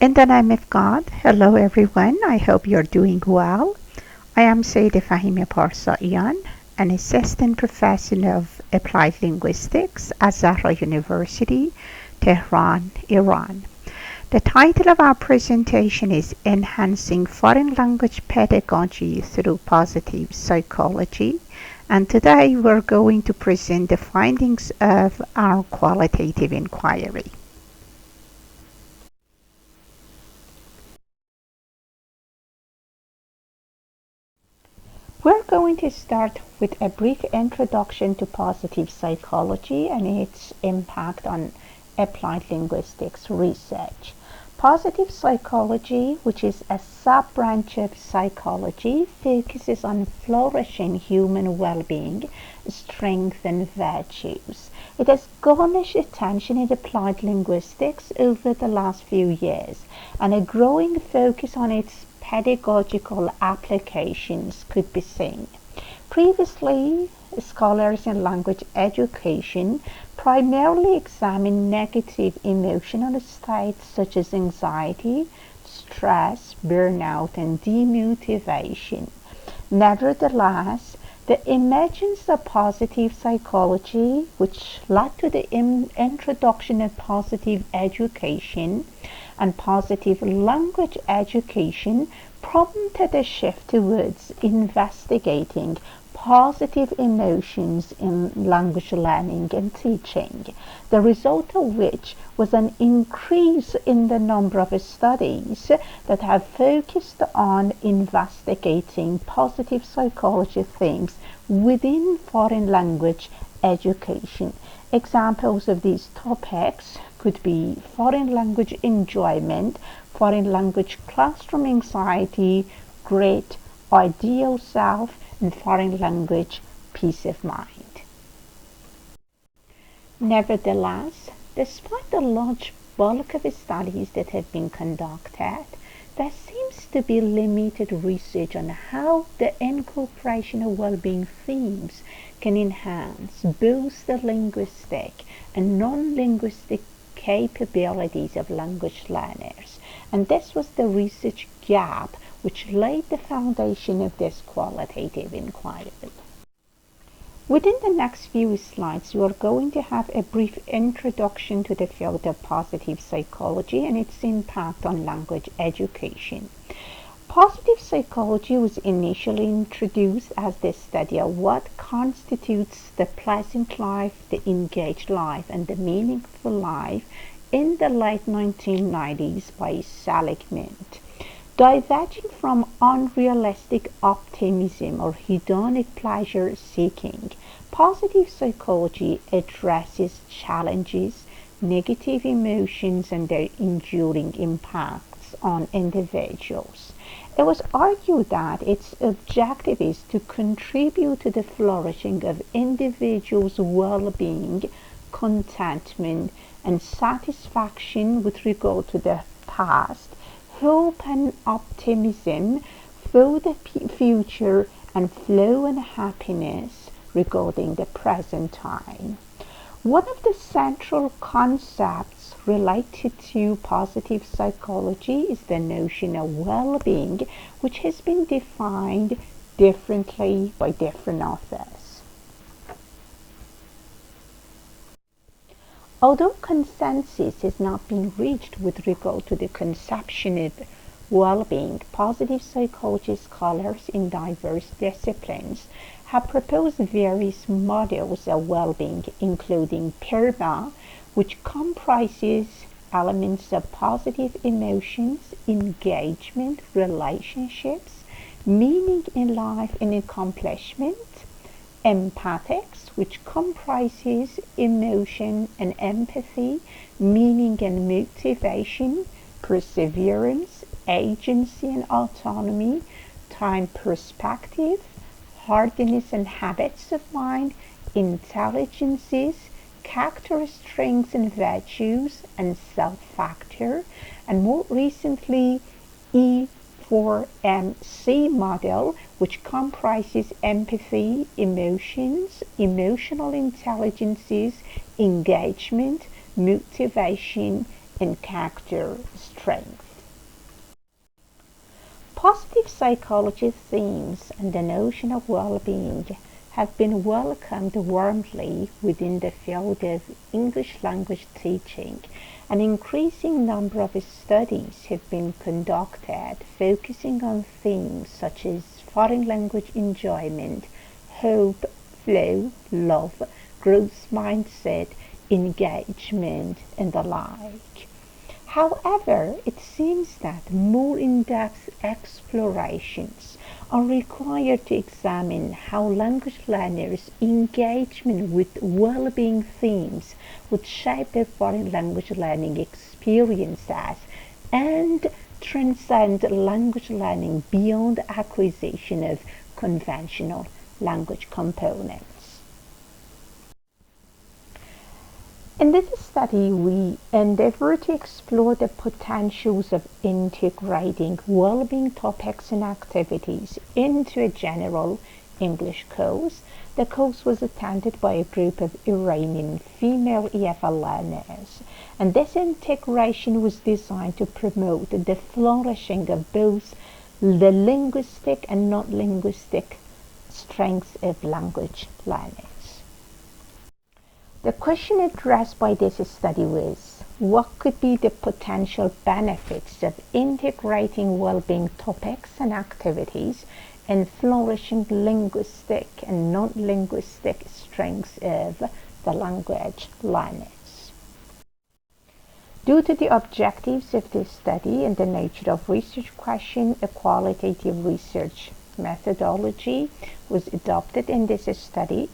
In the name of God, hello everyone, I hope you're doing well. I am Seyyedeh Parsaiyan, an assistant professor of applied linguistics at Zohreh University, Tehran, Iran. The title of our presentation is Enhancing Foreign Language Pedagogy Through Positive Psychology, and today we're going to present the findings of our qualitative inquiry. We're going to start with a brief introduction to positive psychology and its impact on applied linguistics research. Positive psychology, which is a sub-branch of psychology, focuses on flourishing human well-being, strength and virtues. It has garnered attention in applied linguistics over the last few years, and a growing focus on its pedagogical applications could be seen. Previously, scholars in language education primarily examined negative emotional states such as anxiety, stress, burnout, and demotivation. Nevertheless, the emergence of positive psychology, which led to the introduction of positive education and positive language education, prompted a shift towards investigating positive emotions in language learning and teaching, the result of which was an increase in the number of studies that have focused on investigating positive psychology themes within foreign language education. Examples of these topics could be foreign language enjoyment, foreign language classroom anxiety, great ideal self, and foreign language peace of mind. Nevertheless, despite the large bulk of studies that have been conducted, there seems to be limited research on how the incorporation of well-being themes can enhance both the linguistic and non-linguistic capabilities of language learners. And this was the research gap which laid the foundation of this qualitative inquiry. Within the next few slides, you are going to have a brief introduction to the field of positive psychology and its impact on language education. Positive psychology was initially introduced as the study of what constitutes the pleasant life, the engaged life, and the meaningful life in the late 1990s by Seligman. Diverging from unrealistic optimism or hedonic pleasure seeking, positive psychology addresses challenges, negative emotions, and their enduring impacts on individuals. It was argued that its objective is to contribute to the flourishing of individuals' well-being, contentment, and satisfaction with regard to the past, hope and optimism for the future, and flow and happiness regarding the present time. One of the central concepts related to positive psychology is the notion of well-being, which has been defined differently by different authors. Although consensus has not been reached with regard to the conception of well-being, positive psychology scholars in diverse disciplines have proposed various models of well-being, including PERMA, which comprises elements of positive emotions, engagement, relationships, meaning in life and accomplishment; empathics, which comprises emotion and empathy, meaning and motivation, perseverance, agency and autonomy, time perspective, hardiness and habits of mind, intelligences, character strengths and virtues, and self-factor, and more recently E4MC model, which comprises empathy, emotions, emotional intelligences, engagement, motivation, and character strength. Positive psychology themes and the notion of well-being have been welcomed warmly within the field of English language teaching. An increasing number of studies have been conducted focusing on themes such as foreign language enjoyment, hope, flow, love, growth mindset, engagement, and the like. However, it seems that more in-depth explorations are required to examine how language learners' engagement with well-being themes would shape their foreign language learning experiences and transcend language learning beyond acquisition of conventional language components. In this study, we endeavor to explore the potentials of integrating well-being topics and activities into a general English course. The course was attended by a group of Iranian female EFL learners, and this integration was designed to promote the flourishing of both the linguistic and non-linguistic strengths of language learning. The question addressed by this study was, what could be the potential benefits of integrating well-being topics and activities and flourishing linguistic and non-linguistic strengths of the language learners? Due to the objectives of this study and the nature of research question, a qualitative research methodology was adopted in this study.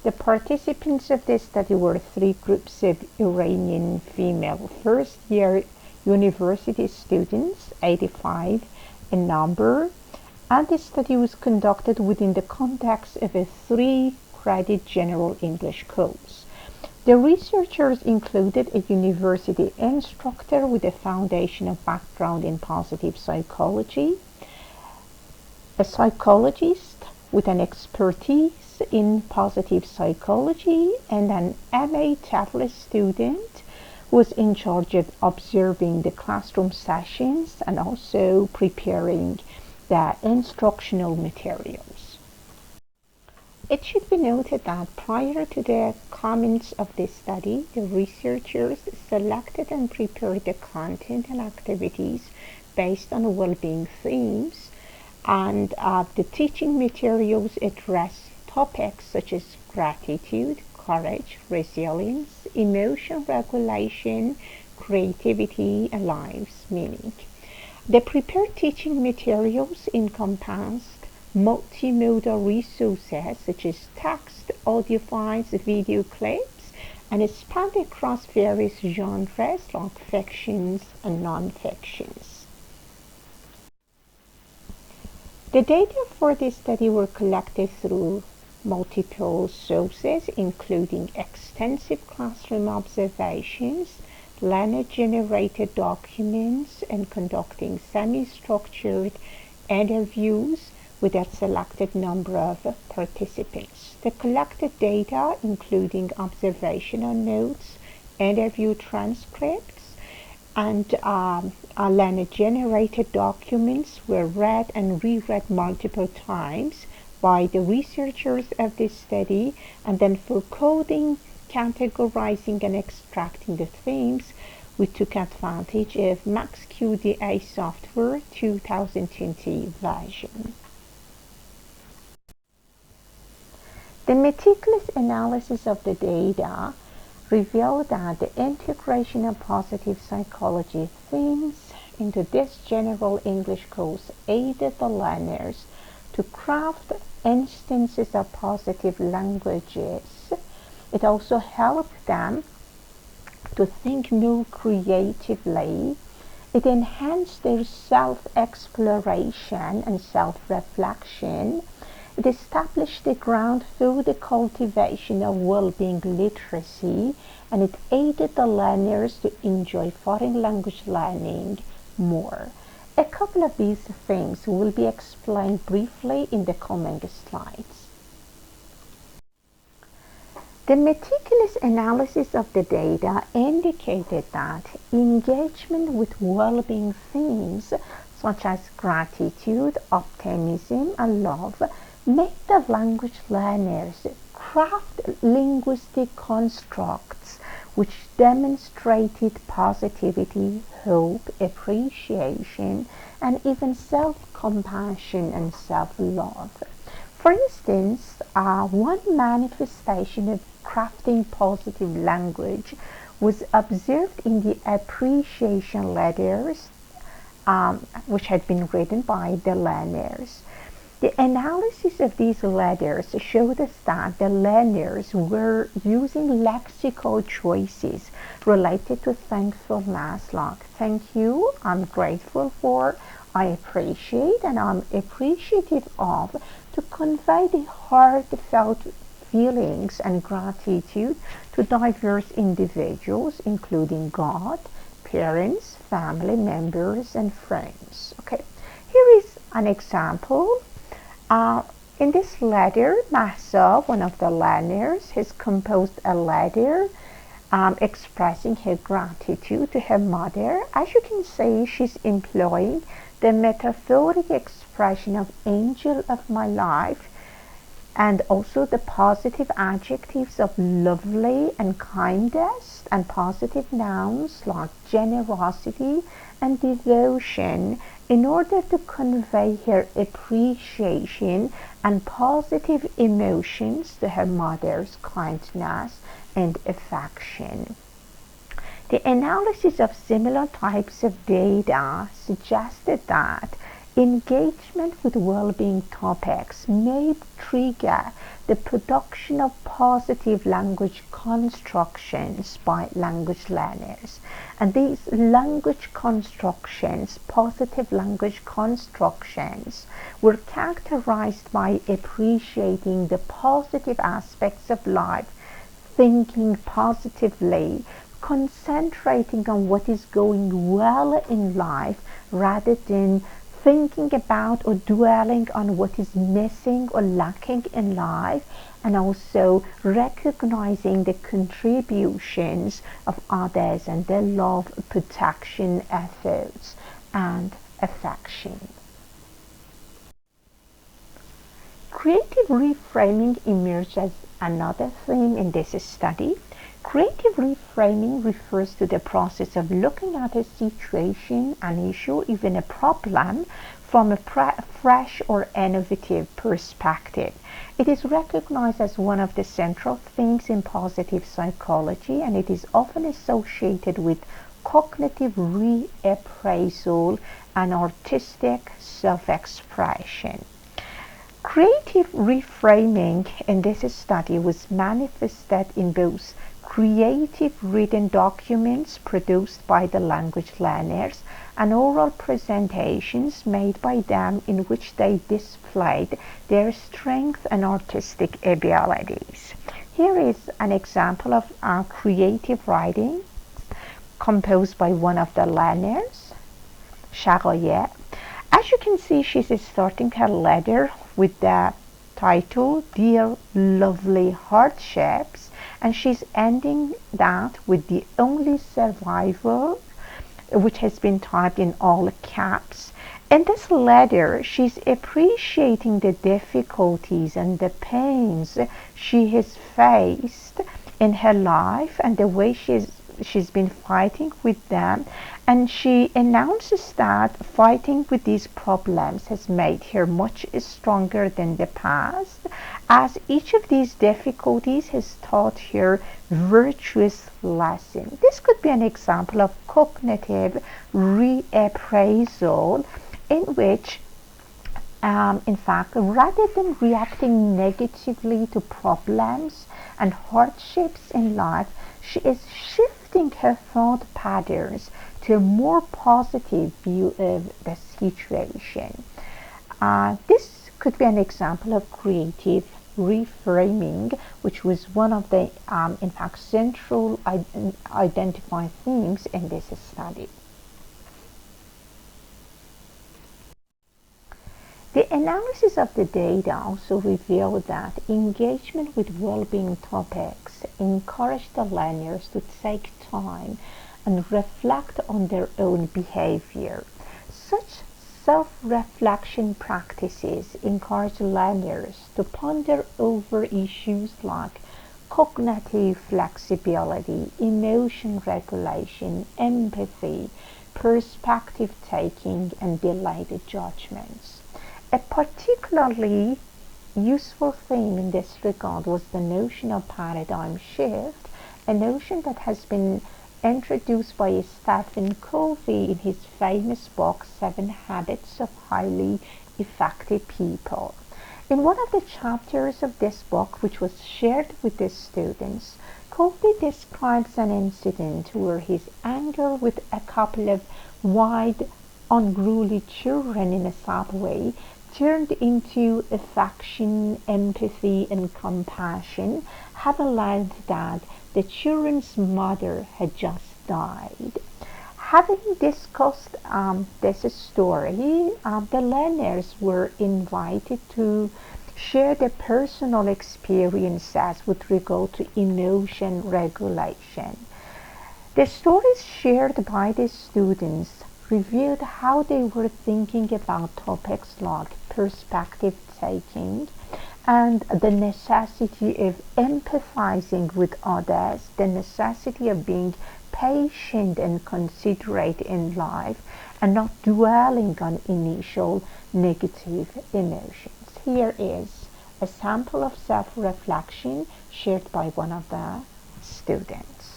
The participants of this study were three groups of Iranian female first-year university students, 85 in number, and this study was conducted within the context of a 3-credit general English course. The researchers included a university instructor with a foundational background in positive psychology, a psychologist with an expertise in positive psychology, and an MA TEFL student who was in charge of observing the classroom sessions and also preparing the instructional materials. It should be noted that prior to the comments of this study, the researchers selected and prepared the content and activities based on well-being themes, and the teaching materials address topics such as gratitude, courage, resilience, emotion regulation, creativity, and life's meaning. The prepared teaching materials encompassed multimodal resources such as text, audio files, video clips, and it spanned across various genres like fictions and non-fictions. The data for this study were collected through multiple sources, including extensive classroom observations, learner-generated documents, and conducting semi-structured interviews with a selected number of participants. The collected data, including observational notes, interview transcripts, and learner-generated documents, were read and reread multiple times by the researchers of this study, and then for coding, categorizing, and extracting the themes, we took advantage of MaxQDA software 2020 version. The meticulous analysis of the data revealed that the integration of positive psychology themes into this general English course aided the learners to craft instances of positive languages. It also helped them to think more creatively. It enhanced their self-exploration and self-reflection. It established the ground for the cultivation of well-being literacy, and it aided the learners to enjoy foreign language learning more. A couple of these things will be explained briefly in the coming slides. The meticulous analysis of the data indicated that engagement with well-being themes such as gratitude, optimism, and love, made the language learners craft linguistic constructs which demonstrated positivity, hope, appreciation, and even self-compassion and self-love. For instance, one manifestation of crafting positive language was observed in the appreciation letters which had been written by the learners. The analysis of these letters showed us that the learners were using lexical choices related to thankfulness, like thank you, I'm grateful for, I appreciate, and I'm appreciative of, to convey the heartfelt feelings and gratitude to diverse individuals, including God, parents, family members, and friends. Okay, here is an example. In this letter, Mahsa, one of the learners, has composed a letter expressing her gratitude to her mother. As you can see, she's employing the metaphoric expression of angel of my life, and also the positive adjectives of lovely and kindest, and positive nouns like generosity and devotion, in order to convey her appreciation and positive emotions to her mother's kindness and affection. The analysis of similar types of data suggested that engagement with well-being topics may trigger the production of positive language constructions by language learners. And these language constructions, positive language constructions, were characterized by appreciating the positive aspects of life, thinking positively, concentrating on what is going well in life rather than thinking about or dwelling on what is missing or lacking in life, and also recognizing the contributions of others and their love, protection, efforts, and affection. Creative reframing emerged as another theme in this study. Creative reframing refers to the process of looking at a situation, an issue, even a problem from a fresh or innovative perspective. It is recognized as one of the central themes in positive psychology, and it is often associated with cognitive reappraisal and artistic self-expression. Creative reframing in this study was manifested in both creative written documents produced by the language learners and oral presentations made by them in which they displayed their strength and artistic abilities. Here is an example of creative writing composed by one of the learners, Seyyedeh. As you can see, she's starting her letter with the title, Dear Lovely Hardships, and she's ending that with the only survivor, which has been typed in all caps. In this letter, she's appreciating the difficulties and the pains she has faced in her life and the way she's been fighting with them, and she announces that fighting with these problems has made her much stronger than the past, as each of these difficulties has taught her virtuous lesson. This could be an example of cognitive reappraisal, in which in fact, rather than reacting negatively to problems and hardships in life, she is shifting her thought patterns to a more positive view of the situation. This could be an example of creative reframing, which was one of the, in fact, central identified themes in this study. The analysis of the data also revealed that engagement with well-being topics encouraged the learners to take time and reflect on their own behavior. Such self-reflection practices encourage learners to ponder over issues like cognitive flexibility, emotion regulation, empathy, perspective taking, and delayed judgments. A particularly useful theme in this regard was the notion of paradigm shift, a notion that has been introduced by Stephen Covey in his famous book, Seven Habits of Highly Effective People. In one of the chapters of this book, which was shared with the students, Covey describes an incident where his anger with a couple of wide, unruly children in a subway turned into affection, empathy, and compassion, having learned that the children's mother had just died. Having discussed this story, the learners were invited to share their personal experiences with regard to emotion regulation. The stories shared by the students revealed how they were thinking about topics like perspective taking and the necessity of empathizing with others, the necessity of being patient and considerate in life, and not dwelling on initial negative emotions. Here is a sample of self-reflection shared by one of the students.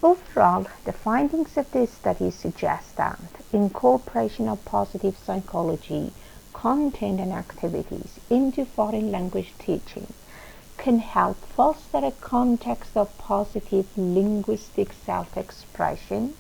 Overall, the findings of this study suggest that incorporation of positive psychology, content and activities into foreign language teaching can help foster a context of positive linguistic self-expression,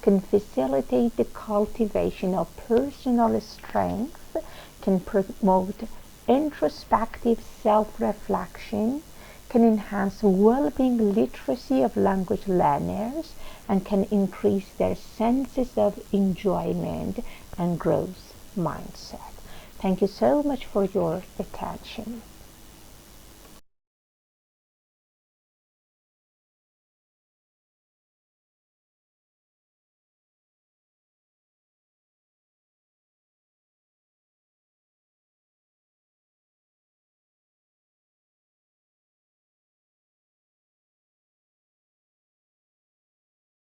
can facilitate the cultivation of personal strength, can promote introspective self-reflection, can enhance well-being literacy of language learners, and can increase their senses of enjoyment and growth mindset. Thank you so much for your attention.